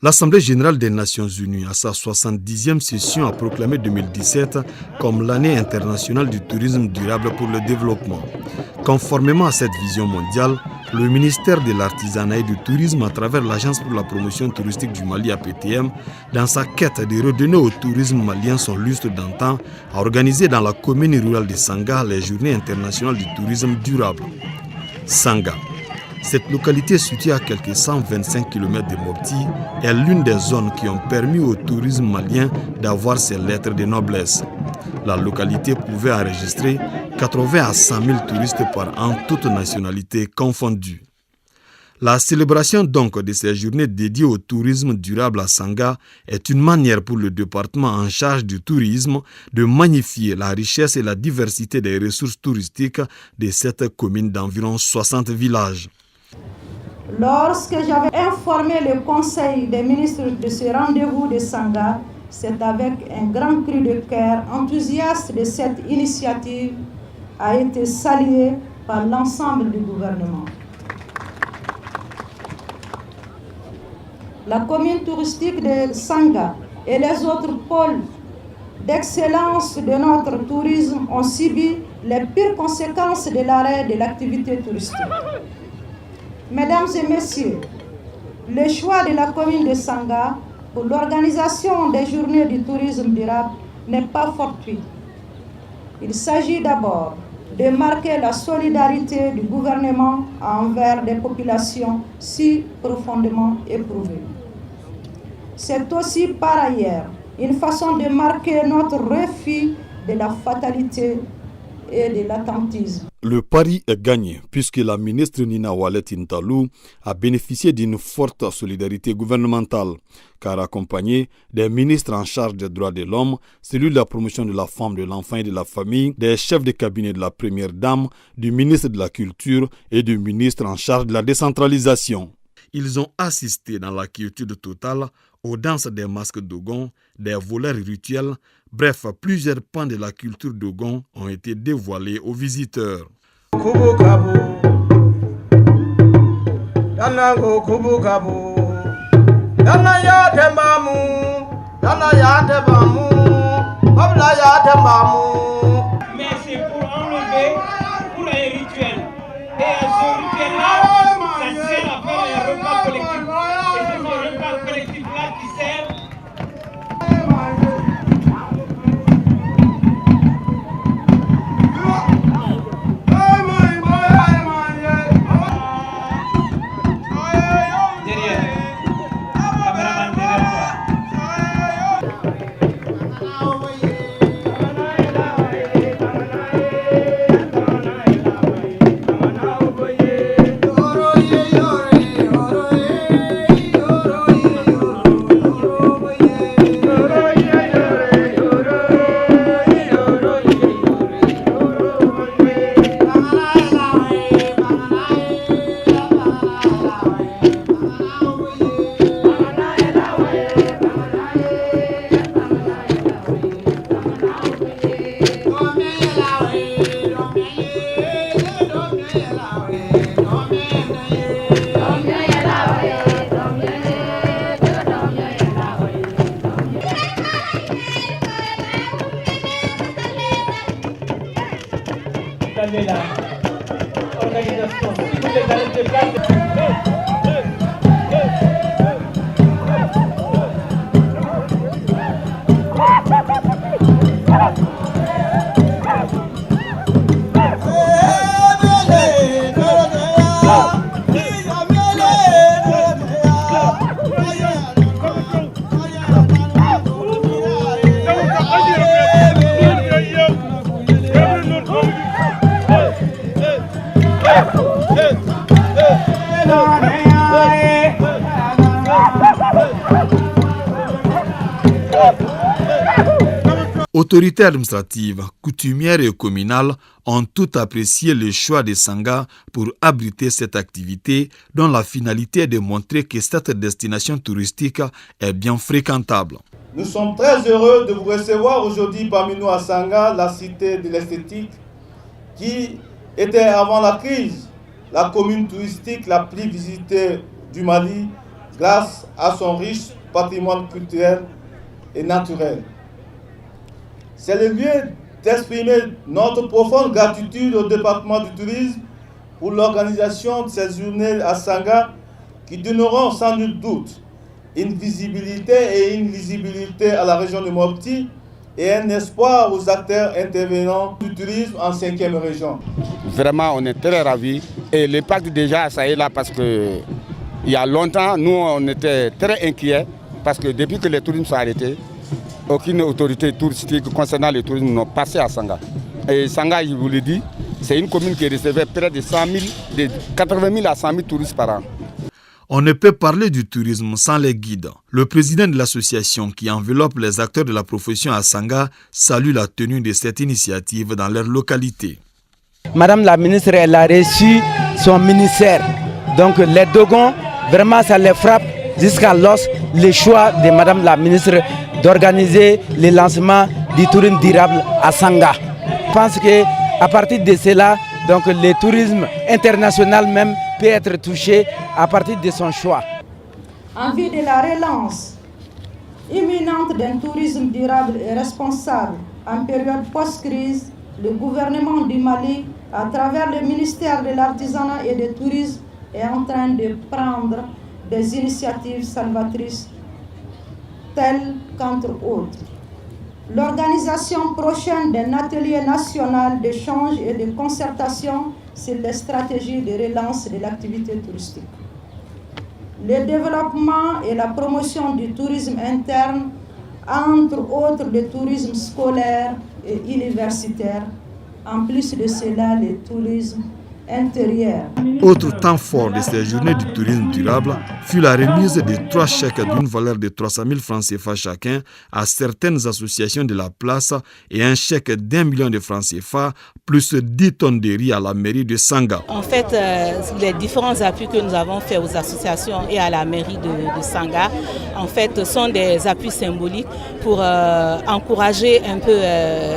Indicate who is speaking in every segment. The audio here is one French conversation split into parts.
Speaker 1: L'Assemblée générale des Nations unies, à sa 70e session, a proclamé 2017 comme l'année internationale du tourisme durable pour le développement. Conformément à cette vision mondiale, le ministère de l'Artisanat et du Tourisme, à travers l'Agence pour la promotion touristique du Mali APTM, dans sa quête de redonner au tourisme malien son lustre d'antan, a organisé dans la commune rurale de Sanga les Journées internationales du tourisme durable. Sanga. Cette localité située à quelques 125 km de Mopti est l'une des zones qui ont permis au tourisme malien d'avoir ses lettres de noblesse. La localité pouvait enregistrer 80 à 100 000 touristes par an, toutes nationalités confondues. La célébration donc de ces journées dédiées au tourisme durable à Sanga est une manière pour le département en charge du tourisme de magnifier la richesse et la diversité des ressources touristiques de cette commune d'environ 60 villages.
Speaker 2: Lorsque j'avais informé le Conseil des ministres de ce rendez-vous de Sanga, c'est avec un grand cri de cœur enthousiaste de cette initiative a été salué par l'ensemble du gouvernement. La commune touristique de Sanga et les autres pôles d'excellence de notre tourisme ont subi les pires conséquences de l'arrêt de l'activité touristique. Mesdames et messieurs, le choix de la commune de Sanga pour l'organisation des journées du tourisme durable n'est pas fortuit. Il s'agit d'abord de marquer la solidarité du gouvernement envers des populations si profondément éprouvées. C'est aussi par ailleurs une façon de marquer notre refus de la fatalité et de l'attentisme.
Speaker 1: Le pari est gagné puisque la ministre Nina Wallet Intalou a bénéficié d'une forte solidarité gouvernementale, car accompagnée des ministres en charge des droits de l'homme, celui de la promotion de la femme, de l'enfant et de la famille, des chefs de cabinet de la première dame, du ministre de la culture et du ministre en charge de la décentralisation. Ils ont assisté dans la quiétude totale aux danses des masques Dogon, des voleurs rituels. Bref, plusieurs pans de la culture Dogon ont été dévoilés aux visiteurs.
Speaker 3: Mais c'est pour enlever pour un rituel. Et ce rituel-là, ça sert à faire un repas collectif. Et c'est ce repas collectif-là qui sert.
Speaker 1: Autorités administratives, coutumières et communales ont toutes apprécié le choix de Sanga pour abriter cette activité dont la finalité est de montrer que cette destination touristique est bien fréquentable.
Speaker 4: Nous sommes très heureux de vous recevoir aujourd'hui parmi nous à Sanga, la cité de l'esthétique, qui était avant la crise la commune touristique la plus visitée du Mali, grâce à son riche patrimoine culturel et naturel. C'est le lieu d'exprimer notre profonde gratitude au département du tourisme pour l'organisation de ces journées à Sanga qui donneront sans nul doute une visibilité et une lisibilité à la région de Mopti et un espoir aux acteurs intervenants du tourisme en 5e région.
Speaker 5: Vraiment, on est très ravis et l'impact déjà, ça est là parce que il y a longtemps, nous, on était très inquiets parce que depuis que les tourismes sont arrêtés, aucune autorité touristique concernant le tourisme n'a passé à Sanga. Et Sanga, je vous le dis, c'est une commune qui recevait près de 80 000 à 100 000 touristes par an.
Speaker 1: On ne peut parler du tourisme sans les guides. Le président de l'association qui enveloppe les acteurs de la profession à Sanga salue la tenue de cette initiative dans leur localité.
Speaker 6: Madame la ministre, elle a reçu son ministère. Donc les Dogons, vraiment ça les frappe jusqu'à l'os le choix de Madame la ministre d'organiser le lancement du tourisme durable à Sanga. Je pense qu'à partir de cela, donc le tourisme international même peut être touché à partir de son choix.
Speaker 2: En vue de la relance imminente d'un tourisme durable et responsable en période post-crise, le gouvernement du Mali, à travers le ministère de l'Artisanat et du Tourisme, est en train de prendre des initiatives salvatrices telles qu'entre autres l'organisation prochaine d'un atelier national d'échange et de concertation sur les stratégies de relance de l'activité touristique, le développement et la promotion du tourisme interne, entre autres le tourisme scolaire et universitaire, en plus de cela le tourisme intérieur.
Speaker 1: Autre temps fort de ces journées du tourisme durable fut la remise de 3 chèques d'une valeur de 300 000 francs CFA chacun à certaines associations de la place et un chèque d'1 million de francs CFA plus 10 tonnes de riz à la mairie de Sanga.
Speaker 7: En fait, les différents appuis que nous avons faits aux associations et à la mairie de Sanga, en fait, sont des appuis symboliques pour encourager un peu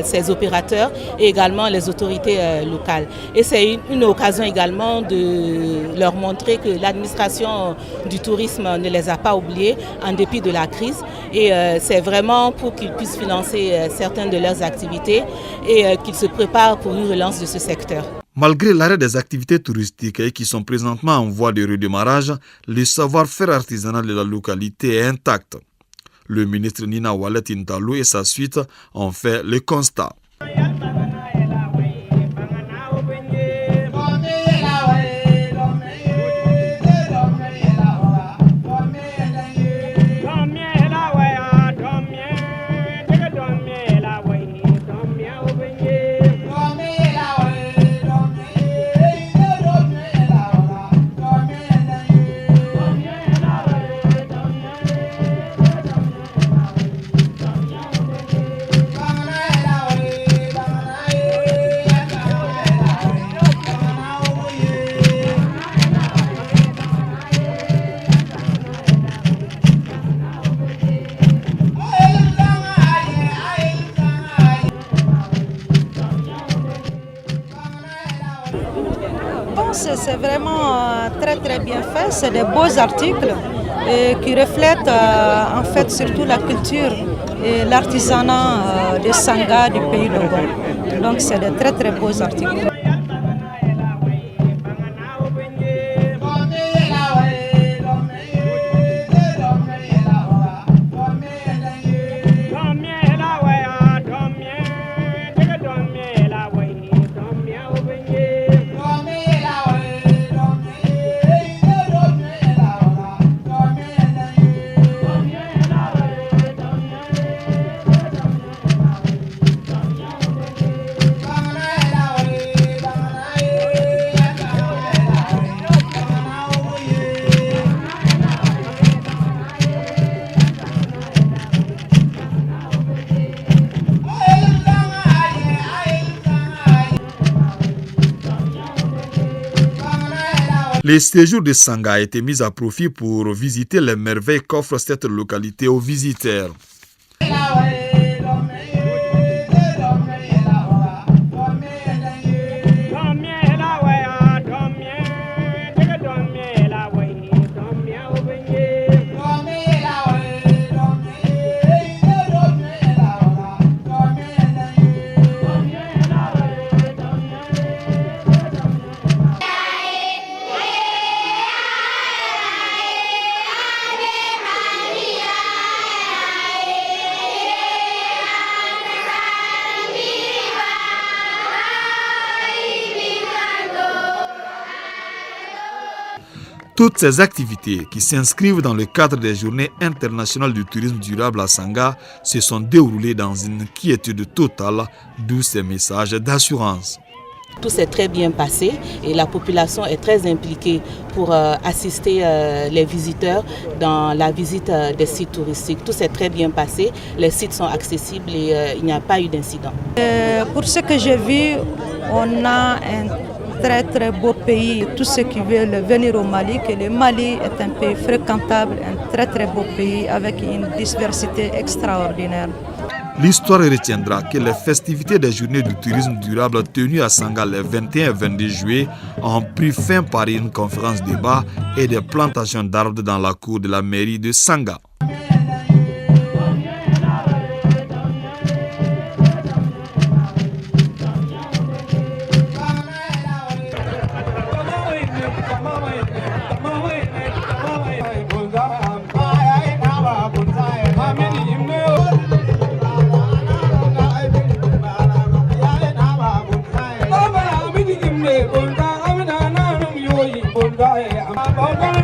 Speaker 7: ces opérateurs et également les autorités locales. Et c'est une occasion également de leur montrer que l'administration du tourisme ne les a pas oubliés en dépit de la crise. Et c'est vraiment pour qu'ils puissent financer certaines de leurs activités et qu'ils se préparent pour une relance de ce secteur.
Speaker 1: Malgré l'arrêt des activités touristiques qui sont présentement en voie de redémarrage, le savoir-faire artisanal de la localité est intact. Le ministre Nina Wallet Intalou et sa suite ont fait le constat.
Speaker 2: C'est vraiment très bien fait, c'est des beaux articles qui reflètent en fait surtout la culture et l'artisanat de Sanga du pays Dogon. Donc c'est des très beaux articles.
Speaker 1: Le séjour de Sanga a été mis à profit pour visiter les merveilles qu'offre cette localité aux visiteurs. Toutes ces activités qui s'inscrivent dans le cadre des Journées internationales du tourisme durable à Sanga se sont déroulées dans une quiétude totale, d'où ces messages d'assurance.
Speaker 7: Tout s'est très bien passé et la population est très impliquée pour assister les visiteurs dans la visite des sites touristiques. Tout s'est très bien passé, les sites sont accessibles et il n'y a pas eu d'incident.
Speaker 2: Pour ce que j'ai vu, on a un très beau pays. Tous ceux qui veulent venir au Mali, que le Mali est un pays fréquentable, un très beau pays avec une diversité extraordinaire.
Speaker 1: L'histoire retiendra que les festivités des journées du tourisme durable tenues à Sanga les 21 et 22 juillet ont pris fin par une conférence débat et des plantations d'arbres dans la cour de la mairie de Sanga.
Speaker 3: Bunda,